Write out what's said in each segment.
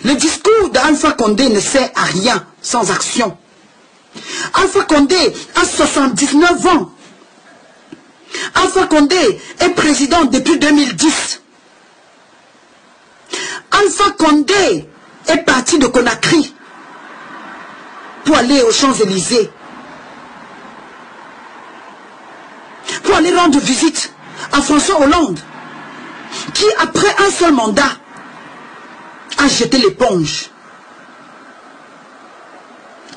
Le discours d'Alpha Condé ne sert à rien sans action. Alpha Condé a 79 ans. Alpha Condé est président depuis 2010. Alpha Condé est parti de Conakry pour aller aux Champs-Élysées, pour aller rendre visite à François Hollande, qui après un seul mandat a jeté l'éponge.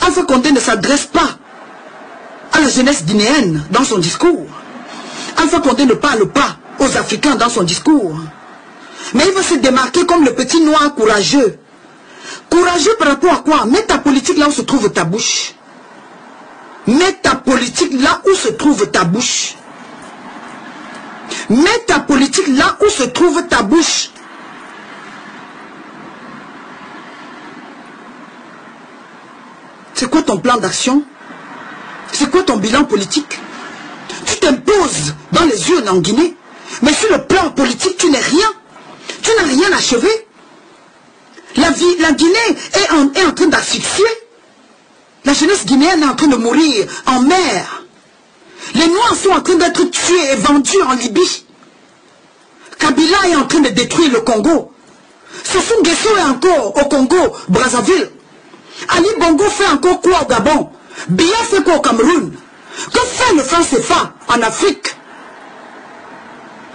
Alpha Condé ne s'adresse pas à la jeunesse guinéenne dans son discours. Alpha Condé ne parle pas aux Africains dans son discours. Mais il veut se démarquer comme le petit noir courageux. Courageux par rapport à quoi? Mets ta politique là où se trouve ta bouche. Mets ta politique là où se trouve ta bouche. Mets ta politique là où se trouve ta bouche. C'est quoi ton plan d'action? C'est quoi ton bilan politique? Tu t'imposes dans les yeux en Guinée, mais sur le plan politique, tu n'es rien. Tu n'as rien achevé. La Guinée est en train d'asphyxier. La jeunesse guinéenne est en train de mourir en mer. Les Noirs sont en train d'être tués et vendus en Libye. Kabila est en train de détruire le Congo. Sassou Nguesso est encore au Congo, Brazzaville. Ali Bongo fait encore quoi au Gabon? Biya fait quoi au Cameroun? Que fait le franc CFA en Afrique?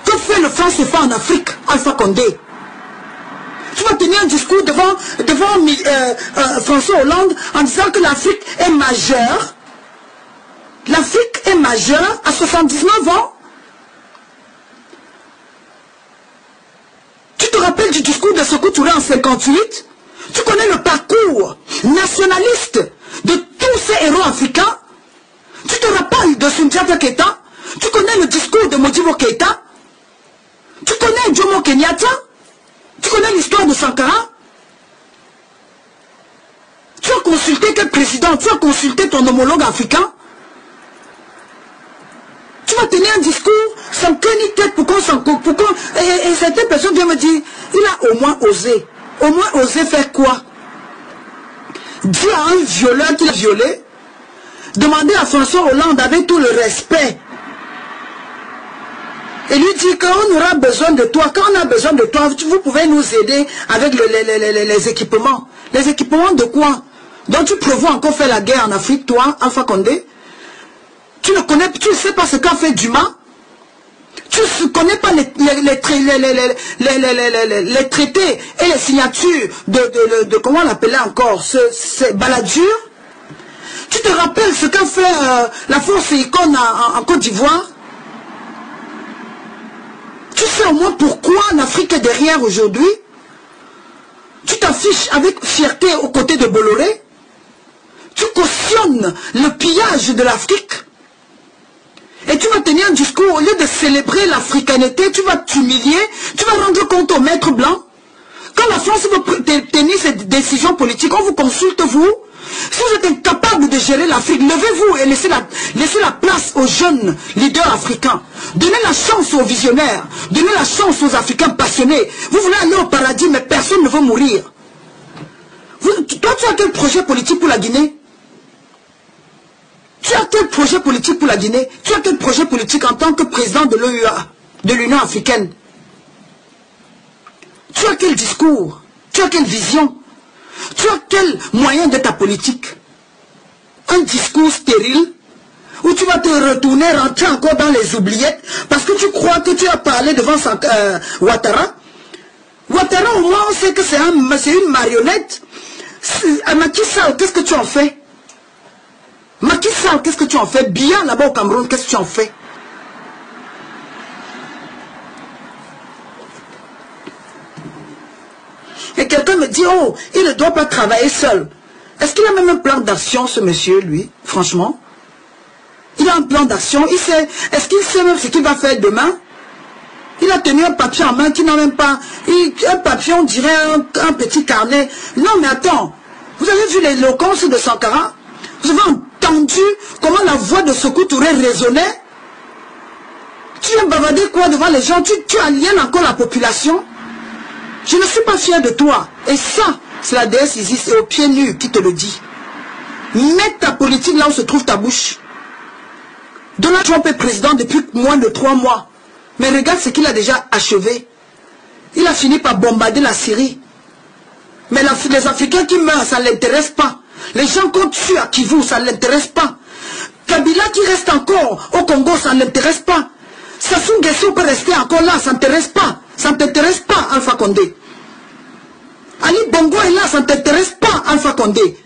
Que fait le franc CFA en Afrique, Alpha Condé? Tu vas tenir un discours devant François Hollande en disant que l'Afrique est majeure. L'Afrique est majeure à 79 ans. Tu te rappelles du discours de Sékou Touré en 58? Tu connais le parcours nationaliste de tous ces héros africains? Tu te rappelles de Soundiata Keita? Tu connais le discours de Modibo Keita? Tu connais Jomo Kenyatta? Tu connais l'histoire de Sankara? Tu as consulté quel président? Tu as consulté ton homologue africain? Tu vas tenir un discours sans queue ni tête pour qu'on s'en coupe. Et certaines personnes viennent me dire, il a au moins osé. Au moins osé faire quoi? Dire à un violeur qu'il a violé, demander à François Hollande avec tout le respect, et lui dire qu'on aura besoin de toi, quand on a besoin de toi, vous pouvez nous aider avec les équipements. Les équipements de quoi? Donc tu prévois encore faire la guerre en Afrique, toi, Alpha Condé? Tu ne connais, tu ne sais pas ce qu'a fait Dumas? Tu ne connais pas les traités et les signatures de comment on l'appelait encore, ce Balladur? Tu te rappelles ce qu'a fait la force Icône en Côte d'Ivoire? Tu sais au moins pourquoi l'Afrique est derrière aujourd'hui? Tu t'affiches avec fierté aux côtés de Bolloré? Tu cautionnes le pillage de l'Afrique? Et tu vas tenir un discours, au lieu de célébrer l'africanité, tu vas t'humilier, tu vas rendre compte aux maîtres blancs. Quand la France veut tenir cette décision politique, on vous consulte, vous. Si vous êtes incapable de gérer l'Afrique, levez-vous et laissez la place aux jeunes leaders africains. Donnez la chance aux visionnaires. Donnez la chance aux Africains passionnés. Vous voulez aller au paradis, mais personne ne veut mourir. Toi, tu as quel projet politique pour la Guinée? Tu as quel projet politique pour la Guinée? Tu as quel projet politique en tant que président de l'OUA, de l'Union africaine? Tu as quel discours? Tu as quelle vision? Tu as quel moyen de ta politique? Un discours stérile où tu vas te retourner, rentrer encore dans les oubliettes parce que tu crois que tu as parlé devant Ouattara. Ouattara, au moins, on sait que c'est une marionnette. Macky Sall, qu'est-ce que tu en fais? Macky Sall, qu'est-ce que tu en fais? Biya, là-bas au Cameroun, qu'est-ce que tu en fais? Et quelqu'un me dit, oh, il ne doit pas travailler seul. Est-ce qu'il a même un plan d'action, ce monsieur, lui? Franchement. Il a un plan d'action. Est-ce qu'il sait même ce qu'il va faire demain? Il a tenu un papier en main qui n'a même pas... un papier, on dirait un petit carnet. Non, mais attends. Vous avez vu l'éloquence de Sankara? Vous avez entendu comment la voix de Sékou Touré résonnait? Tu viens bavarder quoi devant les gens? Tu aliènes encore la population? Je ne suis pas fier de toi. Et ça, C'est la déesse Isis et au pied nu qui te le dit. Mets ta politique là où se trouve ta bouche. Donald Trump est président depuis moins de 3 mois. Mais regarde ce qu'il a déjà achevé. Il a fini par bombarder la Syrie. Mais les Africains qui meurent, ça ne l'intéresse pas. Les gens qu'on tue à Kivu, ça ne l'intéresse pas. Kabila qui reste encore au Congo, ça ne l'intéresse pas. Sassou Nguesso peut rester encore là, ça ne t'intéresse pas. Ça ne t'intéresse pas, Alpha Condé. Ali Bongo est là, ça ne t'intéresse pas, Alpha Condé.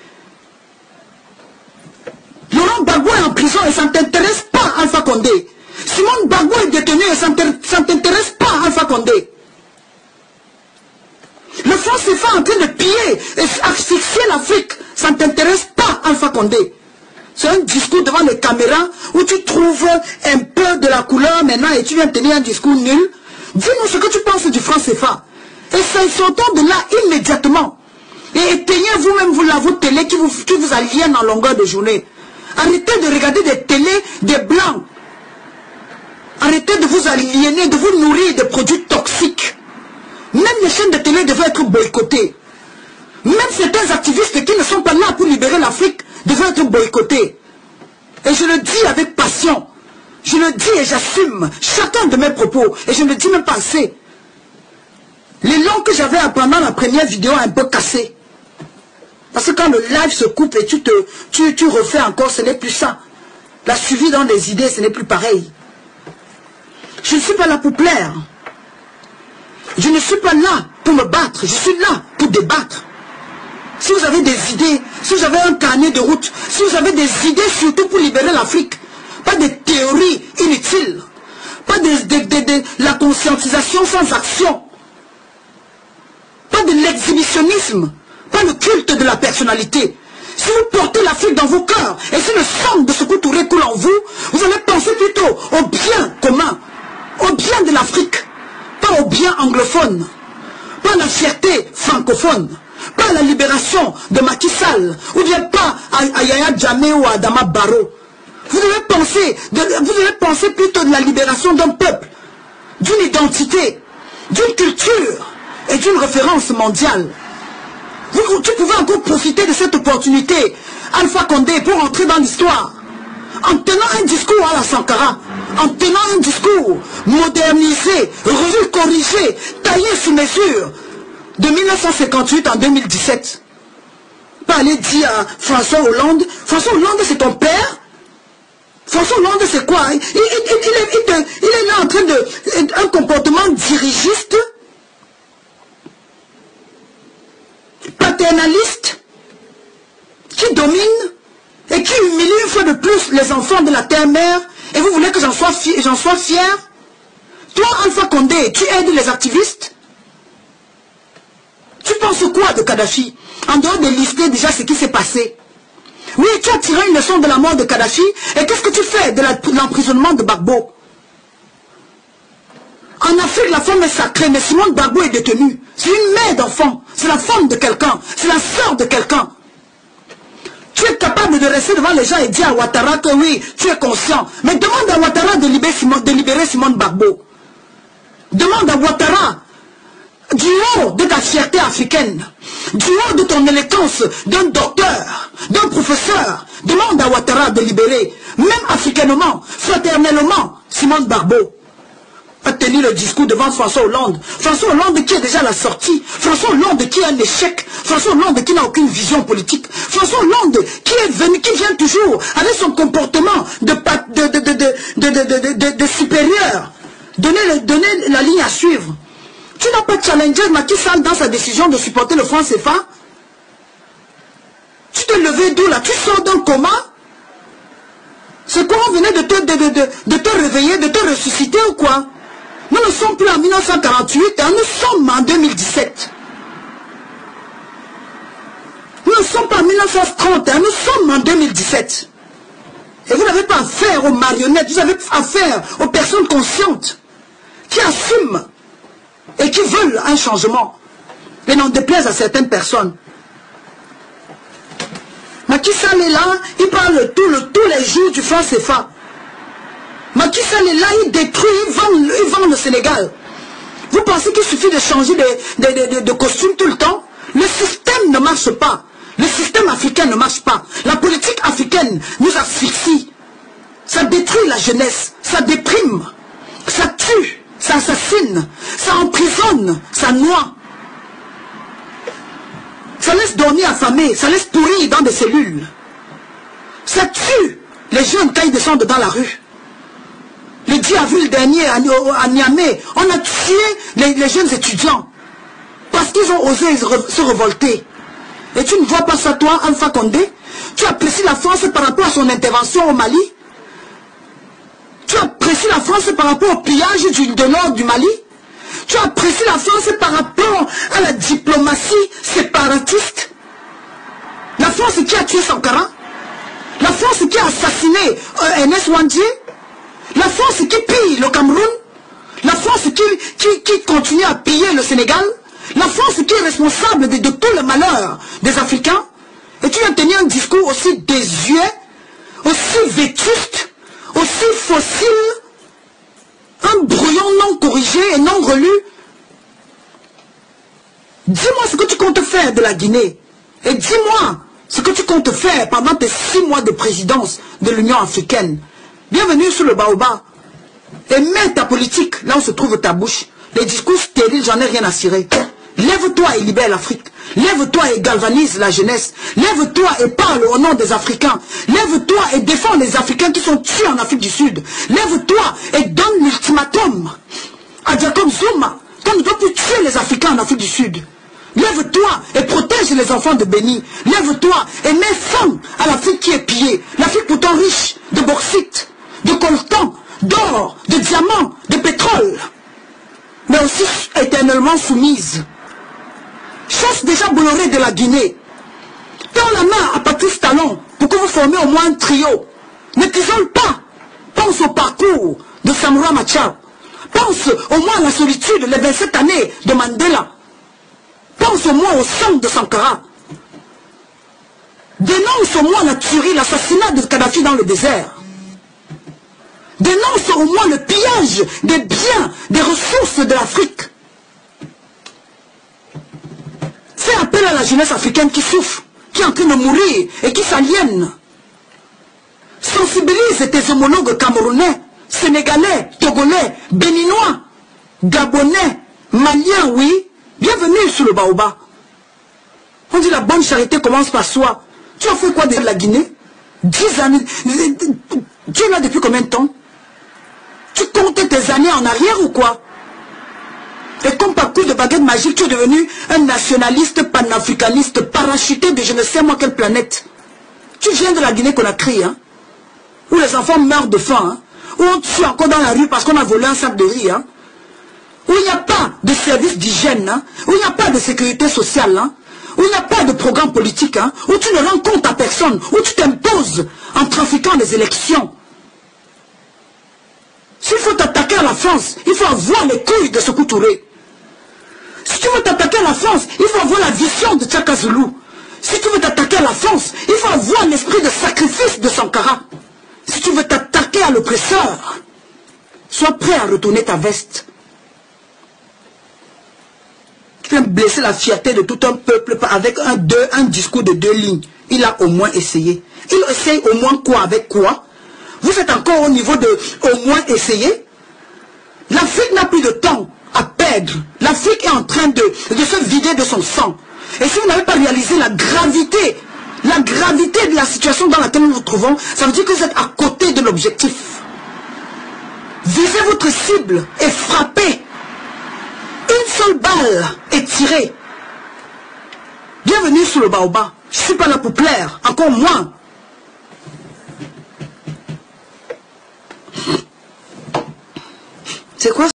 Laurent Gbagbo est en prison et ça ne t'intéresse pas, Alpha Condé. Simone Gbagbo est détenu et ça ne t'intéresse pas, Alpha Condé. Le franc CFA en train de piller et asphyxier l'Afrique, ça ne t'intéresse pas, Alpha Condé. C'est un discours devant les caméras où tu trouves un peu de la couleur maintenant et tu viens tenir un discours nul. Dis-nous ce que tu penses du franc CFA. Et sortons de là immédiatement. Et éteignez vous-même vos télés qui vous aliènent en longueur de journée. Arrêtez de regarder des télés des blancs. Arrêtez de vous aliéner, de vous nourrir de produits toxiques. Même les chaînes de télé devraient être boycottées. Même certains activistes qui ne sont pas là pour libérer l'Afrique devraient être boycottés. Et je le dis avec passion. Je le dis et j'assume chacun de mes propos. Et je ne le dis même pas assez. L'élan que j'avais pendant la première vidéo a un peu cassé. Parce que quand le live se coupe et tu refais encore, ce n'est plus ça. La suivi dans les idées, ce n'est plus pareil. Je ne suis pas là pour plaire. Je ne suis pas là pour me battre. Je suis là pour débattre. Si vous avez des idées, si vous avez un carnet de route, si vous avez des idées surtout pour libérer l'Afrique, pas des théories inutiles, pas de la conscientisation sans action, pas de l'exhibitionnisme, pas le culte de la personnalité. Si vous portez l'Afrique dans vos cœurs, et si le sang de Sékou Touré coule en vous, vous allez penser plutôt au bien commun, au bien de l'Afrique, pas au bien anglophone, pas à la fierté francophone, pas à la libération de Macky Sall, ou bien pas à Yaya Jammeh ou à Adama Barrow. Vous devez penser plutôt de la libération d'un peuple, d'une identité, d'une culture et d'une référence mondiale. Tu pouvais encore profiter de cette opportunité, Alpha Condé, pour entrer dans l'histoire. En tenant un discours à la Sankara, en tenant un discours modernisé, revu, corrigé, taillé sur mesure, de 1958 en 2017. Pas aller dire à François Hollande, François Hollande c'est ton père? François Hollande c'est quoi? Il est là en train de... un comportement dirigiste, paternaliste, qui domine et qui humilie une fois de plus les enfants de la terre-mère. Et vous voulez que j'en sois fier? Toi, Alpha Condé, tu aides les activistes? Tu penses quoi de Kadhafi? En dehors de lister déjà ce qui s'est passé. Oui, tu as tiré une leçon de la mort de Kadhafi. Et qu'est-ce que tu fais de l'emprisonnement de Gbagbo? En Afrique, la femme est sacrée, mais Simone Gbagbo est détenue. C'est une mère d'enfant. C'est la femme de quelqu'un. C'est la sœur de quelqu'un. Tu es capable de rester devant les gens et dire à Ouattara que oui, tu es conscient. Mais demande à Ouattara de libérer Simone Gbagbo. Demande à Ouattara, du haut de ta fierté africaine, du haut de ton élégance d'un docteur, d'un professeur, demande à Ouattara de libérer, même africainement, fraternellement, Simone Gbagbo. A tenu le discours devant François Hollande. François Hollande qui est déjà à la sortie. François Hollande qui est un échec. François Hollande qui n'a aucune vision politique. François Hollande qui vient toujours avec son comportement de supérieur. Donner la ligne à suivre. Tu n'as pas challengé Macky Sall dans sa décision de supporter le franc CFA. Tu t'es levé d'où là? Tu sors d'un coma? C'est quoi, on venait de te réveiller, de te ressusciter ou quoi? Nous ne sommes plus en 1948, hein, nous sommes en 2017. Nous ne sommes pas en 1930, hein, nous sommes en 2017. Et vous n'avez pas affaire aux marionnettes, vous avez affaire aux personnes conscientes qui assument et qui veulent un changement. Et n'en déplaise à certaines personnes. Macky Sall est là, il parle tous les jours du franc CFA. Macky Sall est là, il détruit, il vend le Sénégal. Vous pensez qu'il suffit de changer de costume tout le temps? Le système ne marche pas. Le système africain ne marche pas. La politique africaine nous asphyxie. Ça détruit la jeunesse, ça déprime, ça tue, ça assassine, ça emprisonne, ça noie. Ça laisse dormir affamés, ça laisse pourrir dans des cellules. Ça tue les jeunes quand ils descendent dans la rue. Le 10 avril dernier à Niamey, on a tué les jeunes étudiants parce qu'ils ont osé se révolter. Et tu ne vois pas ça toi, Alpha Condé? Tu apprécies la France par rapport à son intervention au Mali? Tu apprécies la France par rapport au pillage de nord du Mali? Tu apprécies la France par rapport à la diplomatie séparatiste? La France qui a tué Sankara? La France qui a assassiné Ernest Wandié? La France qui pille le Cameroun? La France qui continue à piller le Sénégal? La France qui est responsable de tout le malheur des Africains? Et tu viens tenir un discours aussi désuet, aussi vétuste, aussi fossile, un brouillon non corrigé et non relu. Dis-moi ce que tu comptes faire de la Guinée. Et dis-moi ce que tu comptes faire pendant tes 6 mois de présidence de l'Union africaine. Bienvenue sur le baobab. Et mets ta politique là où se trouve ta bouche. Les discours stériles, j'en ai rien à cirer. Lève-toi et libère l'Afrique. Lève-toi et galvanise la jeunesse. Lève-toi et parle au nom des Africains. Lève-toi et défends les Africains qui sont tués en Afrique du Sud. Lève-toi et donne l'ultimatum à Jacob Zuma qu'on ne doit plus tuer les Africains en Afrique du Sud. Lève-toi et protège les enfants de Béni. Lève-toi et mets fin à l'Afrique qui est pillée. L'Afrique pourtant riche de bauxite, de coltan, d'or, de diamants, de pétrole, mais aussi éternellement soumise. Chasse déjà Bolloré de la Guinée. Tends la main à Patrice Talon pour que vous formiez au moins un trio. Ne t'isole pas. Pense au parcours de Samora Machar. Pense au moins à la solitude, les 27 années de Mandela. Pense au moins au sang de Sankara. Dénonce au moins la tuerie, l'assassinat de Kadhafi dans le désert. Dénonce au moins le pillage des biens, des ressources de l'Afrique. Fais appel à la jeunesse africaine qui souffre, qui est en train de mourir et qui s'aliène. Sensibilise tes homologues camerounais, sénégalais, togolais, béninois, gabonais, maliens, oui. Bienvenue sur le baobab. On dit la bonne charité commence par soi. Tu as fait quoi de la Guinée? 10 années. Tu es là depuis combien de temps? Tu comptes tes années en arrière ou quoi? Et comme par coup de baguette magique, tu es devenu un nationaliste panafricaniste parachuté de je ne sais moi quelle planète. Tu viens de la Guinée-Conakry, hein, où les enfants meurent de faim, hein, où on tue encore dans la rue parce qu'on a volé un sac de riz, hein, où il n'y a pas de service d'hygiène, hein, où il n'y a pas de sécurité sociale, hein, où il n'y a pas de programme politique, hein, où tu ne rends compte à personne, où tu t'imposes en trafiquant les élections. S'il faut t'attaquer à la France, il faut avoir les couilles de Sékou Touré. Si tu veux t'attaquer à la France, il faut avoir la vision de Tchaka Zulu. Si tu veux t'attaquer à la France, il faut avoir l'esprit de sacrifice de Sankara. Si tu veux t'attaquer à l'oppresseur, sois prêt à retourner ta veste. Tu viens blesser la fierté de tout un peuple avec un discours de 2 lignes. Il a au moins essayé. Il essaye au moins quoi avec quoi? Vous êtes encore au niveau de au moins essayer? L'Afrique n'a plus de temps à perdre. L'Afrique est en train de se vider de son sang. Et si vous n'avez pas réalisé la gravité de la situation dans laquelle nous nous trouvons, ça veut dire que vous êtes à côté de l'objectif. Visez votre cible et frappez. Une seule balle est tirée. Bienvenue sur le baobab. Je ne suis pas là pour plaire, encore moins. C'est quoi